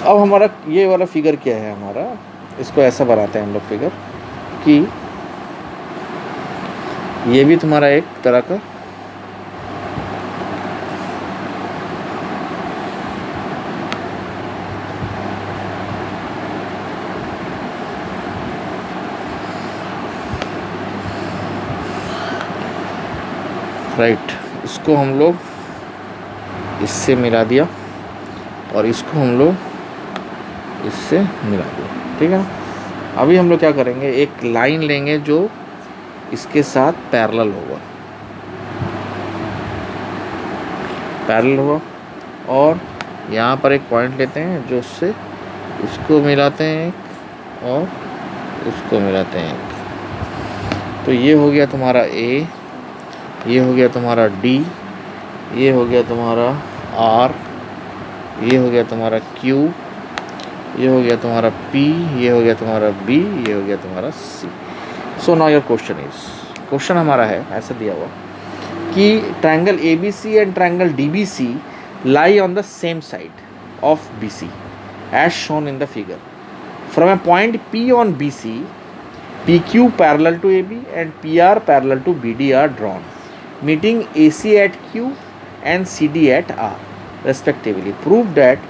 अब हमारा ये वाला फिगर क्या है हमारा, इसको ऐसा बनाते हैं हम लोग फिगर कि ये भी तुम्हारा एक तरह का राइट, इसको हम लोग इससे मिला दिया और इसको हम लोग इससे मिला दिया, ठीक है ना। अभी हम लोग क्या करेंगे, एक लाइन लेंगे जो इसके साथ पैरेलल होगा, और यहाँ पर एक पॉइंट लेते हैं जो उससे इसको मिलाते हैं एक और इसको मिलाते हैं एक। तो ये हो गया तुम्हारा ए, ये हो गया तुम्हारा डी, ये हो गया तुम्हारा आर, ये हो गया तुम्हारा क्यू, ये हो गया तुम्हारा पी, ये हो गया तुम्हारा बी, ये हो गया तुम्हारा C. So now your question हमारा है ऐसा दिया हुआ कि triangle A B C and triangle D B C lie on the same side of B C as shown in the figure. From a point P on B C, P Q parallel to A B and P R parallel to B D are drawn, meeting AC at Q and CD at R respectively. Prove that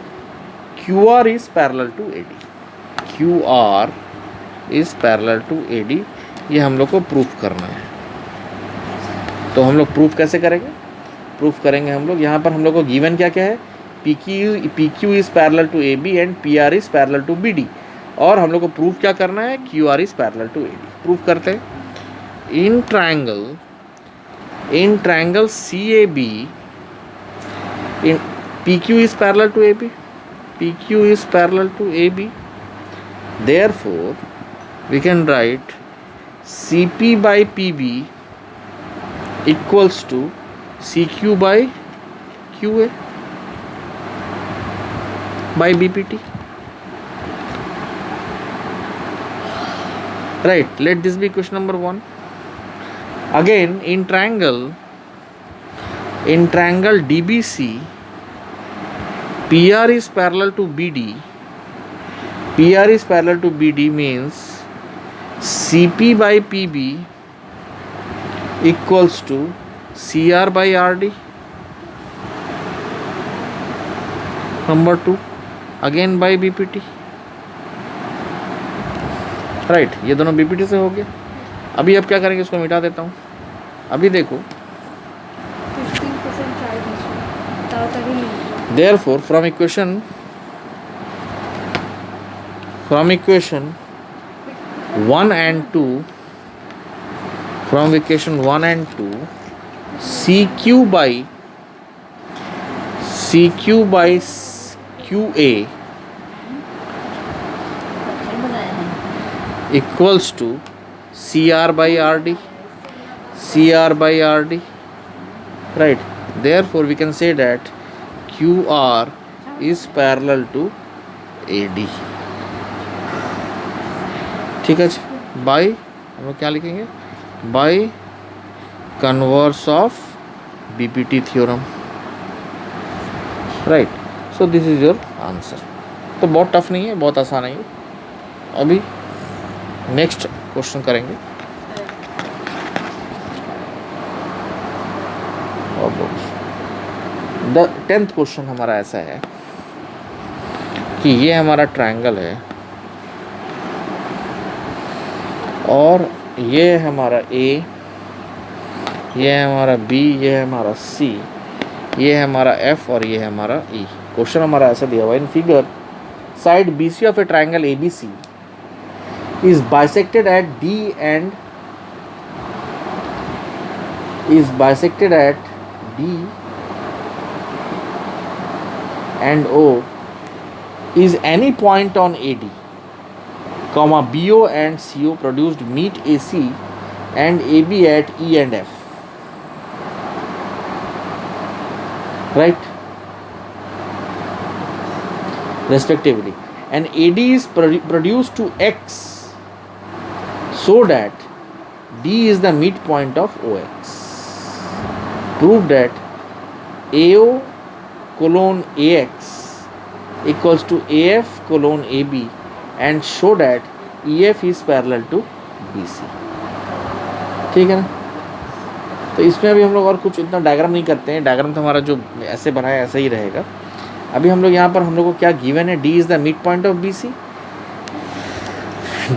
QR is parallel to AD. QR is parallel to AD, ये हम लोग को proof करना है। तो हम लोग proof कैसे करेंगे, प्रूफ करेंगे हम लोग, यहाँ पर हम लोग को गिवन क्या क्या है, PQ is parallel to AB and PR is parallel to BD, और हम लोग को प्रूफ क्या करना है, QR is parallel to AD। Proof करते हैं। इन triangle CAB, in PQ is parallel to AB, PQ is parallel to AB, therefore we can write CP by PB equals to CQ by QA by BPT. Right, let this be question number 1. Again, in triangle DBC, PR is parallel to BD. PR is parallel to BD means CP by PB equals to CR by RD. Number 2, again by BPT. Right, ये दोनों BPT से हो गया। अभी अब क्या करेंगे, इसको मिटा देता हूँ। अभी देखो, therefore from equation 1 and 2, CQ by QA equals to CR by RD, right? Therefore we can say that QR is parallel to AD, ठीक है जी। बाय हम लोग क्या लिखेंगे, by converse of BPT theorem, right. So this is your answer. तो बहुत tough नहीं है, बहुत आसान है ये। अभी नेक्स्ट क्वेश्चन करेंगे। द 10th क्वेश्चन हमारा ऐसा है कि ये हमारा ट्रायंगल है और ये है हमारा A, ये है हमारा B, ये है हमारा C, ये है हमारा F और ये है हमारा E। क्वेश्चन हमारा ऐसा दिया हुआ है, in figure side BC of A triangle ABC is bisected at D and O is any point on AD, comma BO and CO produced meet AC and AB at E and F, right, respectively, and AD is produced to X so that D is the midpoint of OX. Prove that AO colon AX equals to AF colon AB and show that EF is parallel to BC। ठीक है ना। तो इसमें अभी हम लोग और कुछ इतना डायग्राम नहीं करते हैं, डायग्राम तो हमारा जो ऐसे बना है ऐसा ही रहेगा। अभी हम लोग यहाँ पर हम लोग को क्या गिवन है, D is the mid point of BC,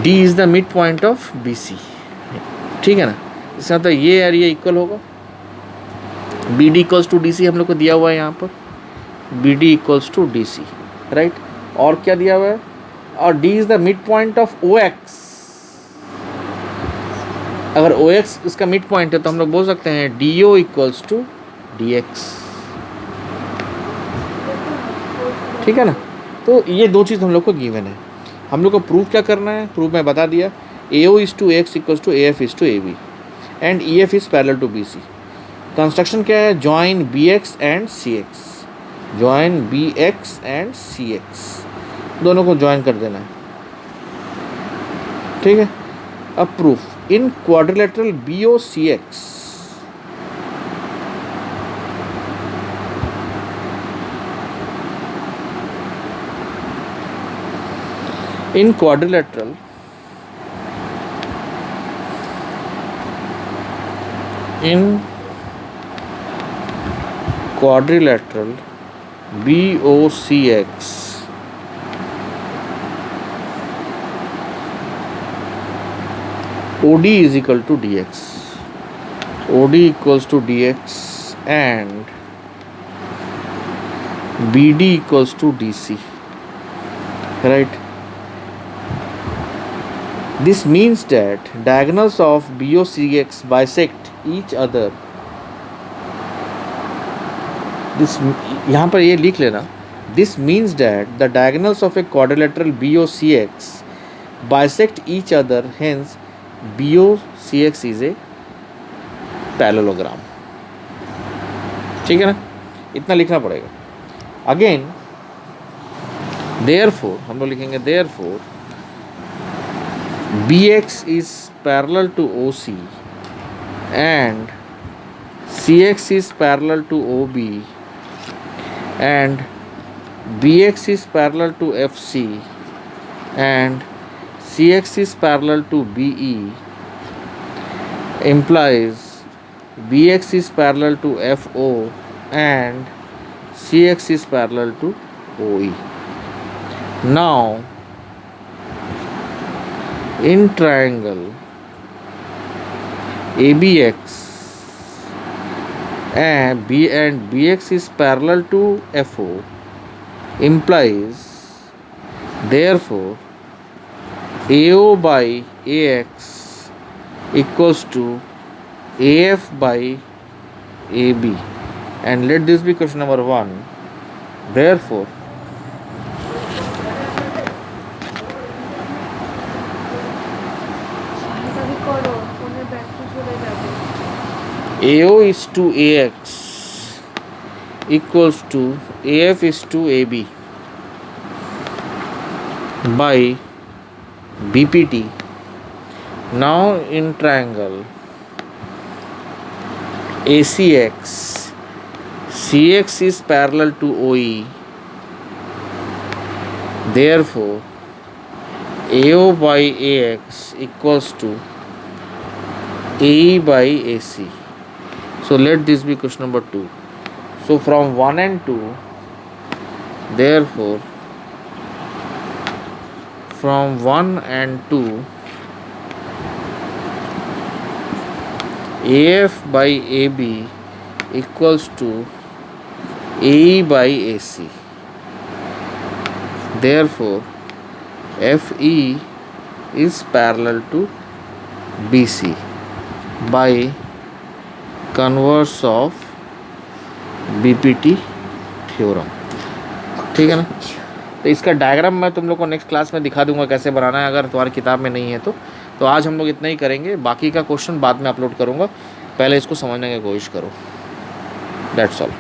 D is the mid point of BC। ठीक है ना। इसका मतलब ये और ये इक्वल होगा, BD इक्वल्स टू DC हम लोग को दिया हुआ है यहाँ पर, BD equals to DC, right. और क्या दिया हुआ है, और D is the mid point of OX। अगर OX इसका मिड पॉइंट है तो हम लोग बोल सकते हैं DO इक्वल्स टू DX। ठीक है ना। तो ये दो चीज़ हम लोग को गिवन है, हम लोग को प्रूफ क्या करना है, प्रूफ मैं बता दिया, AO is to AX equals to AF is to AB and EF is parallel to BC। Construction क्या है, join BX and CX, join BX and CX, दोनों को ज्वाइन कर देना है। ठीक है। अब proof, in quadrilateral BOCX in quadrilateral BOCX OD is equal to DX, OD equals to DX and BD equals to DC, right? This means that diagonals of BOCX bisect each other. This यहाँ पर ये लिख लेना, this means that the diagonals of a quadrilateral BOCX bisect each other, hence BOCX is a parallelogram। ठीक है ना, इतना लिखना पड़ेगा। अगेन therefore हम लोग लिखेंगे therefore BX is parallel to OC and CX is parallel to OB and BX is parallel to FC and CX is parallel to BE, implies BX is parallel to FO and CX is parallel to OE. Now in triangle ABX and BX is parallel to FO, implies therefore AO by AX equals to AF by AB, and let this be question number 1. Therefore AO is to AX equals to AF is to AB by BPT. Now in triangle ACX, CX is parallel to OE, therefore AO by AX equals to AE by AC. So let this be question number 2. So from 1 and 2, therefore from 1 and 2 AF by AB equals to AE by AC, therefore FE is parallel to BC by converse of BPT theorem. ठीक है ना। तो इसका diagram मैं तुम लोग को next class में दिखा दूंगा कैसे बनाना है, अगर तुम्हारी किताब में नहीं है तो आज हम लोग इतना ही करेंगे, बाकी का क्वेश्चन बाद में अपलोड करूंगा, पहले इसको समझने की कोशिश करो। That's all.